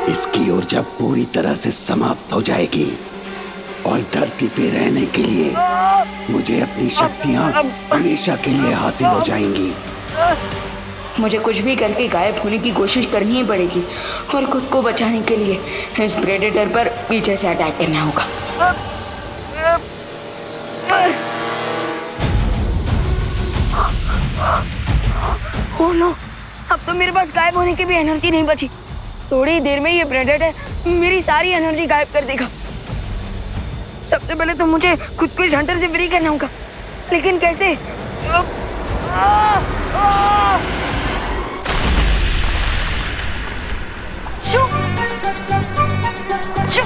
इसकी ऊर्जा पूरी तरह से समाप्त हो जाएगी और धरती पे रहने के लिए मुझे अपनी शक्तियां हमेशा के लिए हासिल हो जाएंगी। मुझे कुछ भी करके गायब होने की कोशिश करनी ही पड़ेगी और खुद को बचाने के लिए इस प्रेडेटर पर पीछे से अटैक करना होगा। ओह नो, अब तो मेरे पास गायब होने की भी एनर्जी नहीं बची। थोड़ी देर में ये प्रेडेटर मेरी सारी एनर्जी गायब कर देगा। सबसे पहले तो मुझे खुद को इस हंटर से फ्री करना होगा, लेकिन कैसे? शू! शू!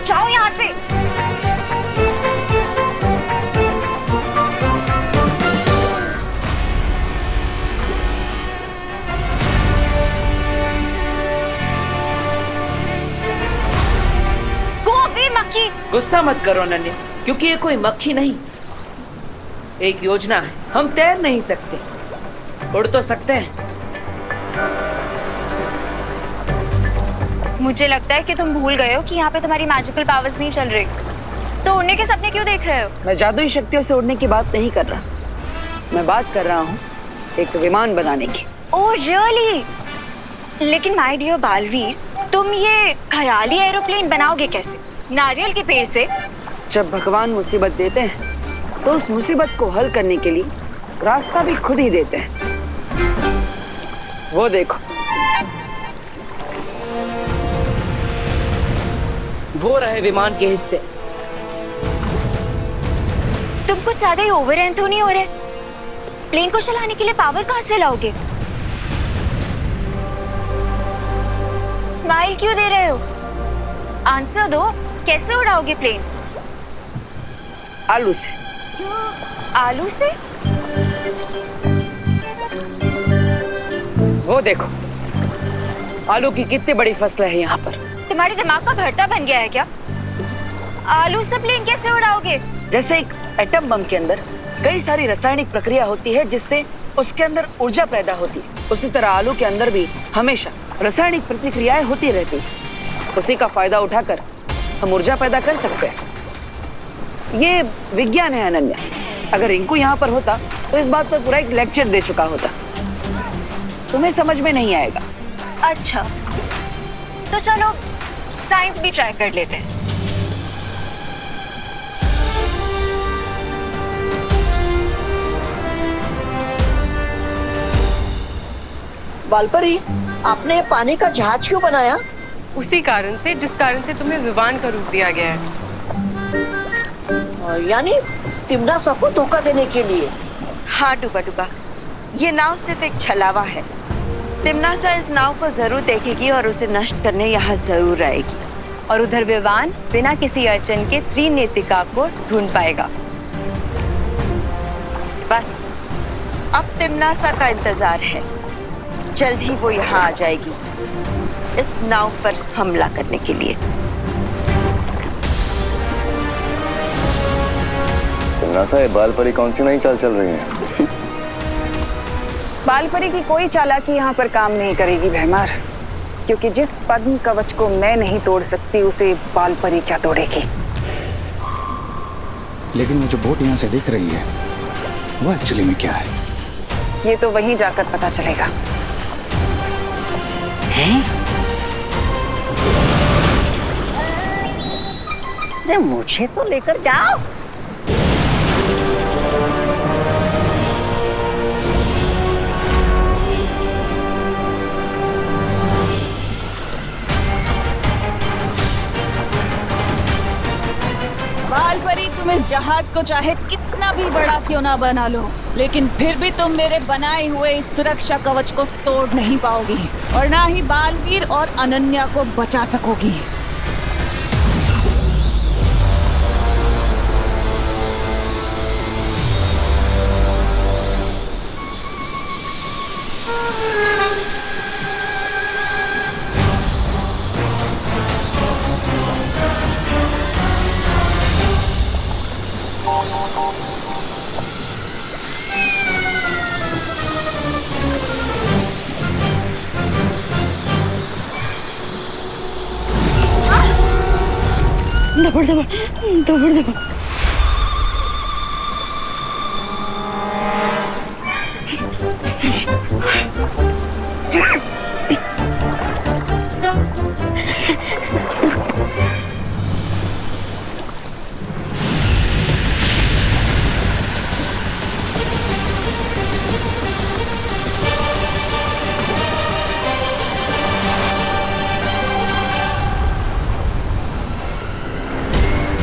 जाओ यहाँ से। गुस्सा मत करो अनन्या, क्योंकि ये कोई मक्खी नहीं, एक योजना है। हम तैर नहीं सकते, उड़ तो सकते हैं। मुझे लगता है कि तुम भूल गए हो कि यहाँ पे तुम्हारी मैजिकल पावर्स नहीं चल रही, तो उड़ने के सपने क्यों देख रहे हो? मैं जादुई शक्तियों से उड़ने की बात नहीं कर रहा, मैं बात कर रहा हूँ एक विमान बनाने की। Oh really? लेकिन माय डियर बालवीर, तुम ये ख्याली एरोप्लेन बनाओगे कैसे? नारियल के पेड़ से? जब भगवान मुसीबत देते हैं तो उस मुसीबत को हल करने के लिए रास्ता भी खुद ही देते हैं। वो देखो, वो रहे विमान के हिस्से। तुम कुछ ज्यादा ही ओवर तो नहीं हो रहे? प्लेन को चलाने के लिए पावर कहाँ से लाओगे? स्माइल क्यों दे रहे हो? आंसर दो, कैसे उड़ाओगे प्लेन? आलू से। आलू से? वो देखो, आलू की कितनी बड़ी फसल है यहाँ पर। तुम्हारे दिमाग का भरता बन गया है क्या? आलू से प्लेन कैसे उड़ाओगे? जैसे एक एटम बम के अंदर कई सारी रासायनिक प्रक्रिया होती है जिससे उसके अंदर ऊर्जा पैदा होती है, उसी तरह आलू के अंदर भी हमेशा रासायनिक प्रतिक्रियाएं होती रहती है। उसी का फायदा उठाकर हम ऊर्जा पैदा कर सकते हैं। ये विज्ञान है अनन्या। अगर रिंकू यहाँ पर होता तो इस बात पर पूरा एक लेक्चर दे चुका होता। तुम्हें समझ में नहीं आएगा। अच्छा, तो चलो साइंस भी ट्राई कर लेते हैं। बालपरी, आपने पानी का जहाज क्यों बनाया? उसी कारण से जिस कारण से तुम्हें विमान का रूप दिया गया है। यानी तिम्नासा को धोखा देने के लिए? हाँ डूबा डूबा, ये नाव सिर्फ एक छलावा है। तिम्नासा इस नाव को जरूर देखेगी और उसे नष्ट करने यहाँ जरूर आएगी। और उधर विमान बिना किसी अड़चन के त्रिनेत्रिका को ढूंढ पाएगा। बस अब तिम्नासा का इंतजार है, जल्द ही वो यहाँ आ जाएगी इस नाव पर हमला करने के लिए। तिम्नासा, ये बालपरी कौन सी नई चाल चल रही है? बालपरी की कोई चालाकी यहाँ पर काम नहीं करेगी भैमार, क्योंकि जिस पद्म कवच को मैं नहीं तोड़ सकती उसे बालपरी क्या तोड़ेगी। लेकिन वो जो बोट यहाँ से दिख रही है वो एक्चुअली में क्या है? ये तो वहीं जाकर पता चलेगा। अरे मुझे तो लेकर जाओ। बालपरी, तुम इस जहाज को चाहे कितना भी बड़ा क्यों ना बना लो, लेकिन फिर भी तुम मेरे बनाए हुए इस सुरक्षा कवच को तोड़ नहीं पाओगी और ना ही बालवीर और अनन्या को बचा सकोगी। दबड़ दबड़ दबड़ दबड़।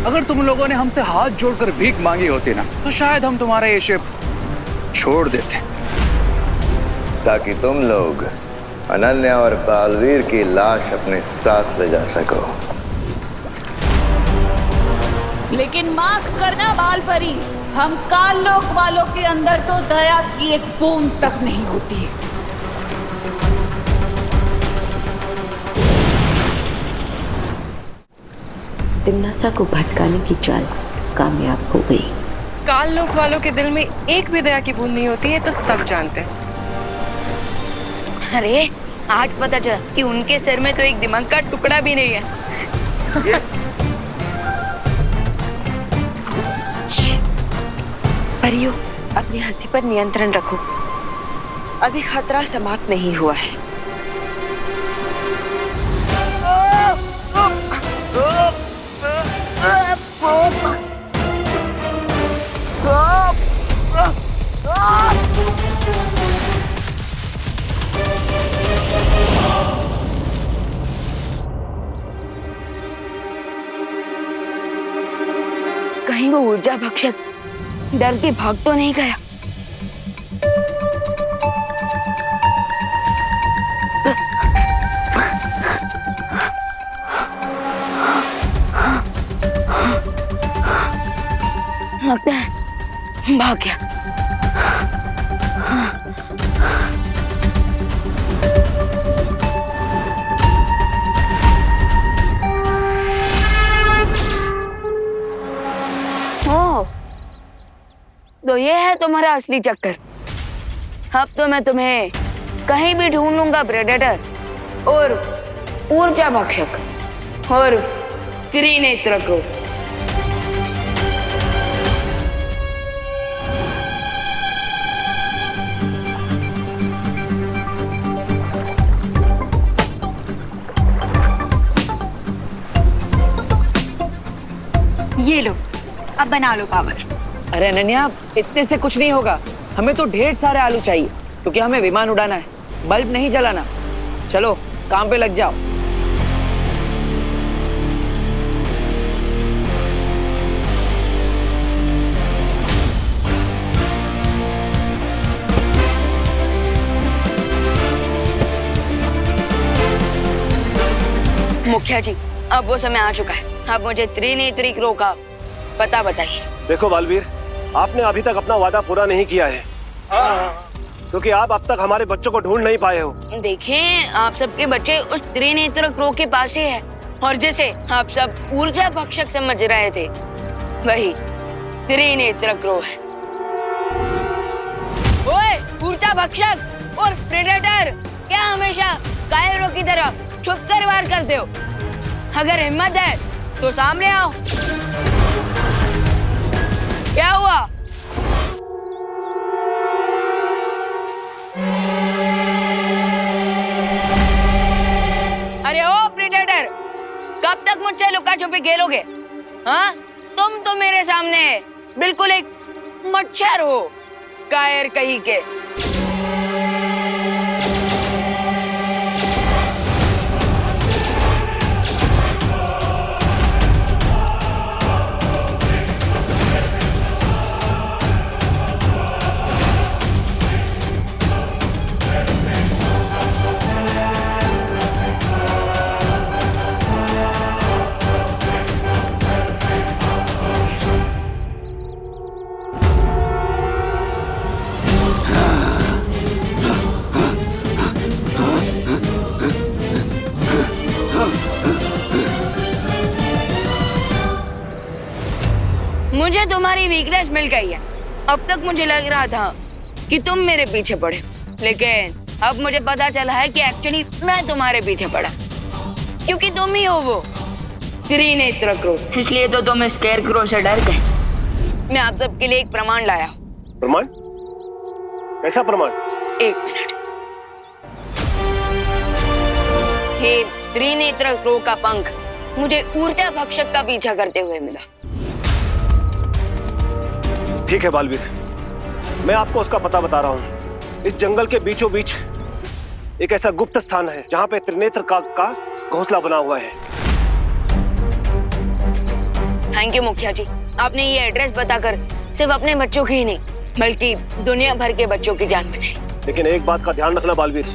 अगर तुम लोगों ने हमसे हाथ जोड़कर भीख मांगी होती ना, तो शायद हम तुम्हारा ये शिप छोड़ देते, ताकि तुम लोग अनन्या और बालवीर की लाश अपने साथ ले जा सको। लेकिन माफ करना बालपरी, हम काललोक वालों के अंदर तो दया की एक बूंद तक नहीं होती। तिम्नासा को भटकाने की चाल कामयाब हो गई। काल लोक वालों के दिल में एक भी दया की बूंद नहीं होती है, तो सब जानते हैं। अरे आज पता चला कि उनके सिर में तो एक दिमाग का टुकड़ा भी नहीं है। परियों, अपनी हंसी पर नियंत्रण रखो, अभी खतरा समाप्त नहीं हुआ है। कहीं वो ऊर्जा भक्षक डर के भाग तो नहीं गया? लगता है भाग गया। तो ये है तुम्हारा असली चक्कर। अब तो मैं तुम्हें कहीं भी ढूंढ लूंगा, प्रेडेटर और ऊर्जा भक्षक और त्रिनेत्र को। ये लो, अब बना लो पावर। अरे अनन्या, इतने से कुछ नहीं होगा। हमें तो ढेर सारे आलू चाहिए, क्योंकि हमें विमान उड़ाना है, बल्ब नहीं जलाना। चलो काम पे लग जाओ। मुखिया जी, अब वो समय आ चुका है। अब मुझे त्रिनेत्री क्रो का पता बताइए। देखो बालवीर, आपने अभी तक अपना वादा पूरा नहीं किया है, क्योंकि आप अब तक हमारे बच्चों को ढूंढ नहीं पाए हो। देखें, आप सबके बच्चे उस त्रिनेत्र क्रो के पास ही है, और जिसे आप सब ऊर्जा भक्षक समझ रहे थे, वही त्रिनेत्र क्रो है। ओए ऊर्जा भक्षक और प्रेडेटर, क्या हमेशा कायरों की तरह छुपकर वार करते हो? अगर हिम्मत है तो सामने आओ। क्या हुआ? अरे ओ प्रेडेटर, कब तक मुझसे लुका छुपी खेलोगे? हाँ, तुम तो मेरे सामने बिल्कुल एक मच्छर हो, कायर कहीं के। मुझे तुम्हारी वीकनेस मिल गई है। अब तक मुझे लग रहा था कि तुम मेरे पीछे पड़े, लेकिन अब मुझे पता चला है कि एक्चुअली मैं तुम्हारे पीछे पड़ा, क्योंकि तुम ही हो वो त्रिनेत्र क्रोध, इसलिए तो तुम स्केयर क्रो से डर गए। मैं आप सबके लिए एक प्रमाण लाया हूँ। प्रमाण? कैसा प्रमाण? एक मिनट। हे त्रिनेत्र क्रो का पंख मुझे ऊर्जा भक्षक का पीछा करते हुए मिला। ठीक है बालवीर, मैं आपको उसका पता बता रहा हूँ। इस जंगल के बीचों बीच एक ऐसा गुप्त स्थान है जहाँ पे त्रिनेत्र काक का घोंसला बना हुआ है। थैंक यू मुखिया जी, आपने ये एड्रेस बताकर सिर्फ अपने बच्चों की ही नहीं बल्कि दुनिया भर के बच्चों की जान बचाई। लेकिन एक बात का ध्यान रखना बालवीर,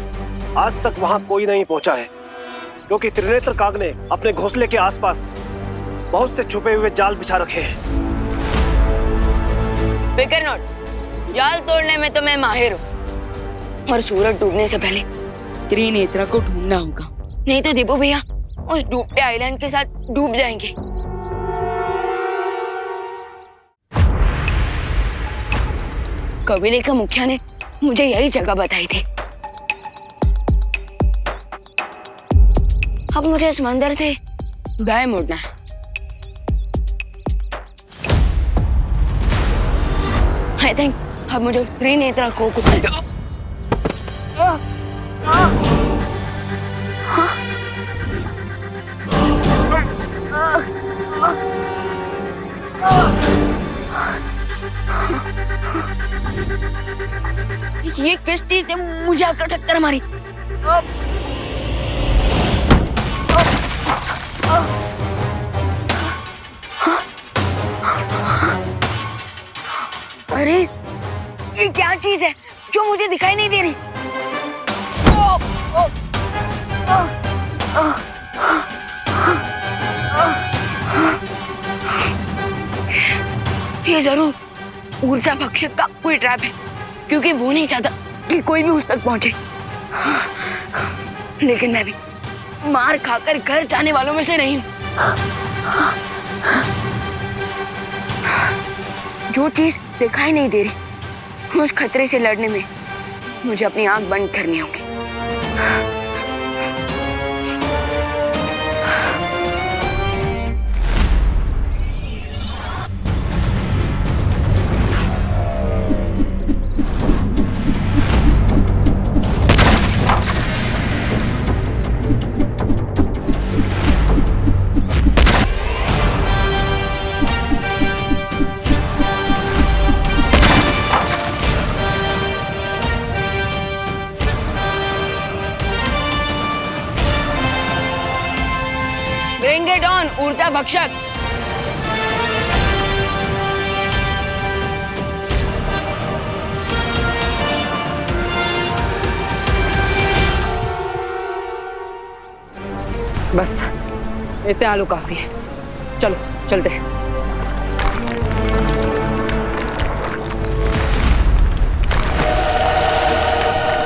आज तक वहाँ कोई नहीं पहुँचा है क्योंकि त्रिनेत्र काक ने अपने घोंसले के आसपास बहुत से छुपे हुए जाल बिछा रखे हैं। फिकर नॉट, जाल तोड़ने में तो मैं माहिर हूँ और सूरज डूबने से पहले त्रिनेत्र को ढूंढना होगा, नहीं तो दीपू भैया उस डूबते आइलैंड के साथ डूब जाएंगे। कबीले का मुखिया ने मुझे यही जगह बताई थी। अब मुझे इस मंदिर से दाएं मुड़ना है। आई थिंक अब मुझे त्रिनेत्र को ये किस चीज ने मुझे आकर टक्कर मारी? अरे ये क्या चीज है जो मुझे दिखाई नहीं दे रही? ये जरूर ऊर्जा भक्षक का कोई ट्रैप है क्योंकि वो नहीं चाहता कि कोई भी उस तक पहुंचे। लेकिन मैं भी मार खाकर घर जाने वालों में से नहीं हूं। जो चीज दिखाई नहीं दे रही उस खतरे से लड़ने में मुझे अपनी आंख बंद करनी होगी। Bring it on, ऊर्जा भक्षक। बस इतने आलू काफी है, चलो चलते हैं।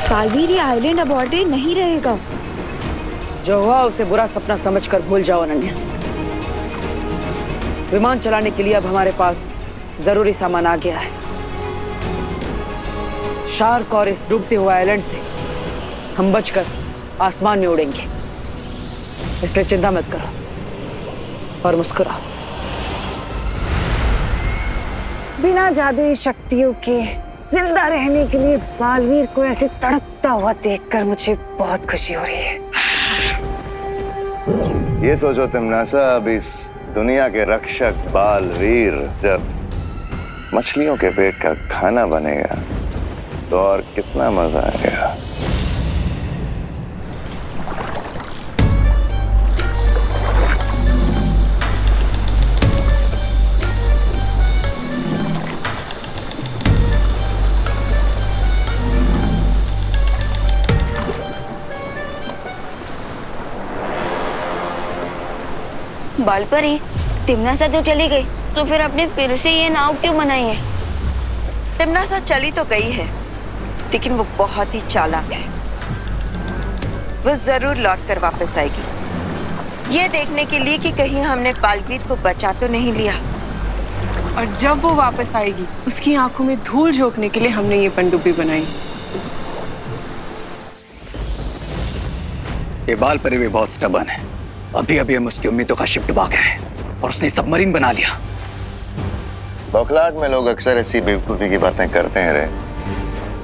बालवीर, ये आइलैंड अबॉर्डेड नहीं रहेगा। जो हुआ उसे बुरा सपना समझकर भूल जाओ अनन्या। विमान चलाने के लिए अब हमारे पास जरूरी सामान आ गया है। शार्क और इस डूबते हुए आइलैंड से हम बचकर आसमान में उड़ेंगे, इसलिए चिंता मत करो और मुस्कुराओ। बिना जादुई शक्तियों के जिंदा रहने के लिए बालवीर को ऐसे तड़पता हुआ देखकर मुझे बहुत खुशी हो रही है। ये सोचो तिमनासा, अब इस दुनिया के रक्षक बालवीर जब मछलियों के पेट का खाना बनेगा तो और कितना मजा आएगा। बालपरी, तिमनासा तो चली गई, तो फिर आपने फिर से ये नाव क्यों बनाई है? तिमनासा चली तो गई है, लेकिन वो बहुत ही चालाक है। वो जरूर लौट कर वापस आएगी, ये देखने के लिए कि कहीं हमने बालवीर को बचा तो नहीं लिया। और जब वो वापस आएगी, उसकी आंखों में धूल झोंकने के लिए हमने ये पनडुब्बी बनाई। ये बालपरी भी बहुत स्टबर्न है, अभी अभी हम उसकी उम्मीदों का शिप डुबा गए और उसने सबमरीन बना लिया। बौखलाहट में लोग अक्सर ऐसी बेवकूफी की बातें करते हैं रे।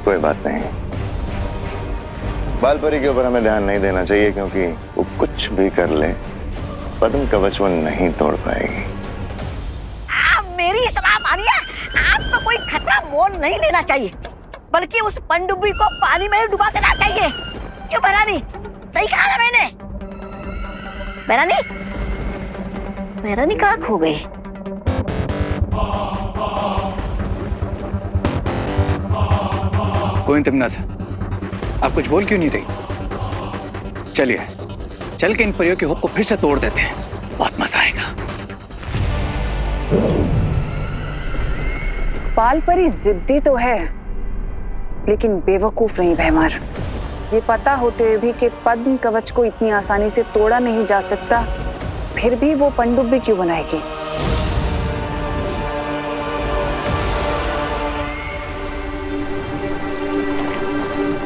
कोई बात नहीं, बालपरी के ऊपर हमें ध्यान नहीं देना चाहिए, क्योंकि वो कुछ भी कर ले पद्म कवच वो नहीं तोड़ पाएगी। मेरी सलाह मानिए, आपको कोई खतरा मोल नहीं लेना चाहिए, बल्कि उस पनडुब्बी को पानी में ही डुबा देना चाहिए। क्यों महारानी, सही कहा ना मैंने? महारानी, महारानी कहाँ खो गई? कोई तिमनासा, आप कुछ बोल क्यों नहीं रही? चलिए चल के इन परियों की होप को फिर से तोड़ देते हैं, बहुत मजा आएगा। बालपरी जिद्दी तो है, लेकिन बेवकूफ नहीं भैमार। ये पता होते हुए भी कि पद्म कवच को इतनी आसानी से तोड़ा नहीं जा सकता, फिर भी वो पनडुब्बी क्यों बनाएगी?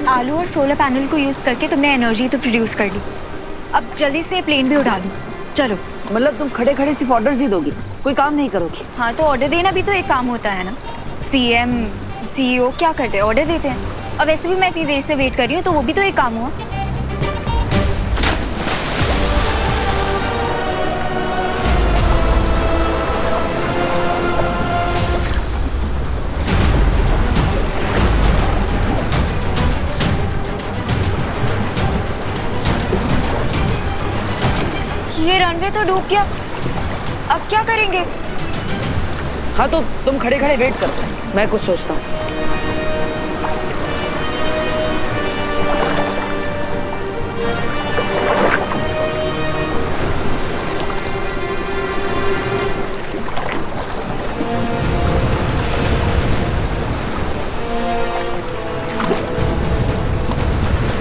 आलू और सोलर पैनल को यूज करके तुमने एनर्जी तो प्रोड्यूस कर ली, अब जल्दी से प्लेन भी उड़ा दो। चलो। मतलब तुम खड़े खड़े सिर्फ ऑर्डर्स ही दोगी, कोई काम नहीं करोगी? हाँ, तो ऑर्डर देना भी तो एक काम होता है ना। सीएम सीईओ क्या करते हैं? ऑर्डर देते हैं। अब वैसे भी मैं इतनी देर से वेट कर रही हूँ, तो वो भी तो एक काम हुआ। ये रनवे तो डूब गया, अब क्या करेंगे? हाँ तो तुम खड़े खड़े वेट करो, मैं कुछ सोचता हूँ।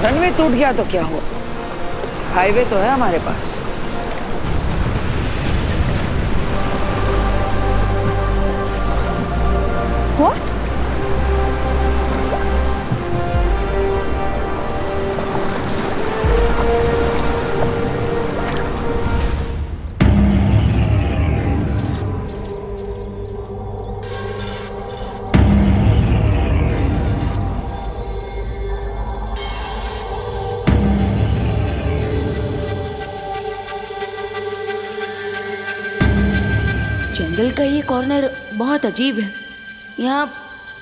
रनवे टूट गया तो क्या हुआ, हाईवे तो है हमारे पास। What? जंगल का ये कॉर्नर बहुत अजीब है। यहाँ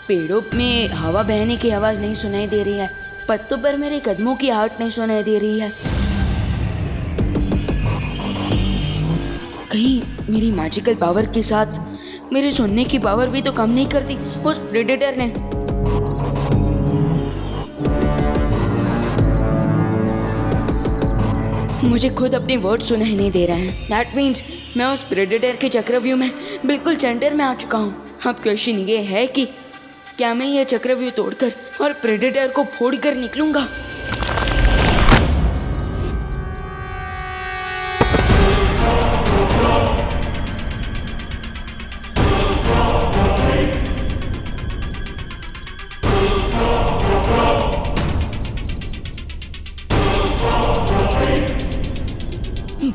पेड़ों में हवा बहने की आवाज नहीं सुनाई दे रही है, पत्तों पर मेरे कदमों की आहट नहीं सुनाई दे रही है। कहीं मेरी मैजिकल पावर के साथ मेरे सुनने की पावर भी तो कम नहीं करती उस प्रेडेटर ने। मुझे खुद अपने वर्ड सुनाई नहीं दे रहे हैं। दैट मीन्स मैं उस प्रेडेटर के चक्रव्यूह में बिल्कुल सेंटर में आ चुका हूँ। अब क्वेश्चन ये है कि क्या मैं ये चक्रव्यूह तोड़कर और प्रेडेटर को फोड़कर निकलूंगा?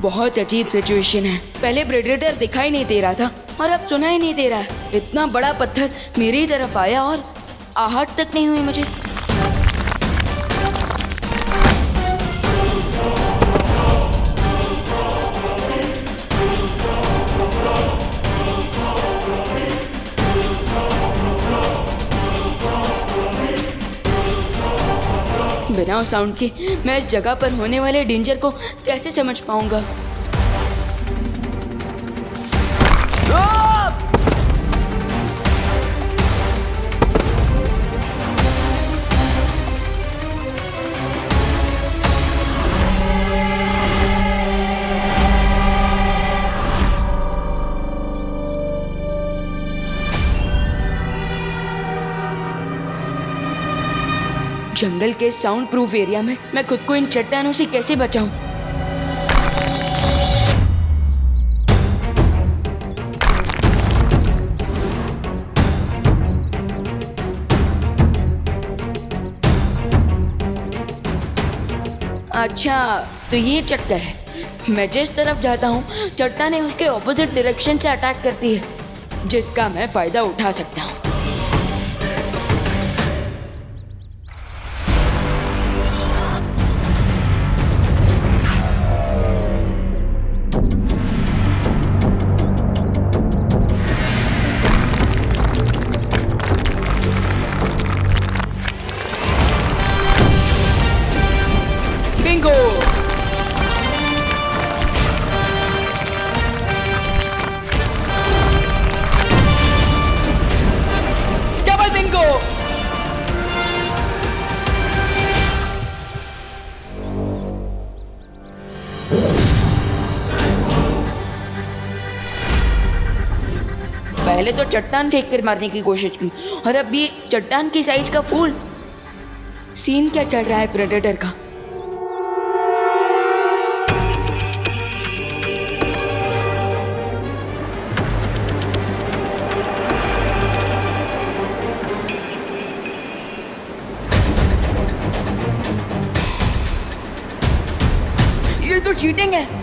बहुत अजीब सिचुएशन है। पहले प्रेडेटर दिखाई नहीं दे रहा था और अब सुनाई नहीं दे रहा है। इतना बड़ा पत्थर मेरी तरफ आया और आहट तक नहीं हुई मुझे। बिना साउंड के मैं इस जगह पर होने वाले डेंजर को कैसे समझ पाऊंगा? जंगल के साउंड प्रूफ एरिया में मैं खुद को इन चट्टानों से कैसे बचाऊं? अच्छा, तो ये चक्कर है। मैं जिस तरफ जाता हूँ चट्टानें उसके ऑपोजिट डायरेक्शन से अटैक करती है, जिसका मैं फायदा उठा सकता हूँ। बिंगो! Double Bingo! पहले तो चट्टान फेंक कर मारने की कोशिश की और अब ये चट्टान की साइज का फूल। सीन क्या चल रहा है प्रेडेटर का? ये तो चीटिंग है।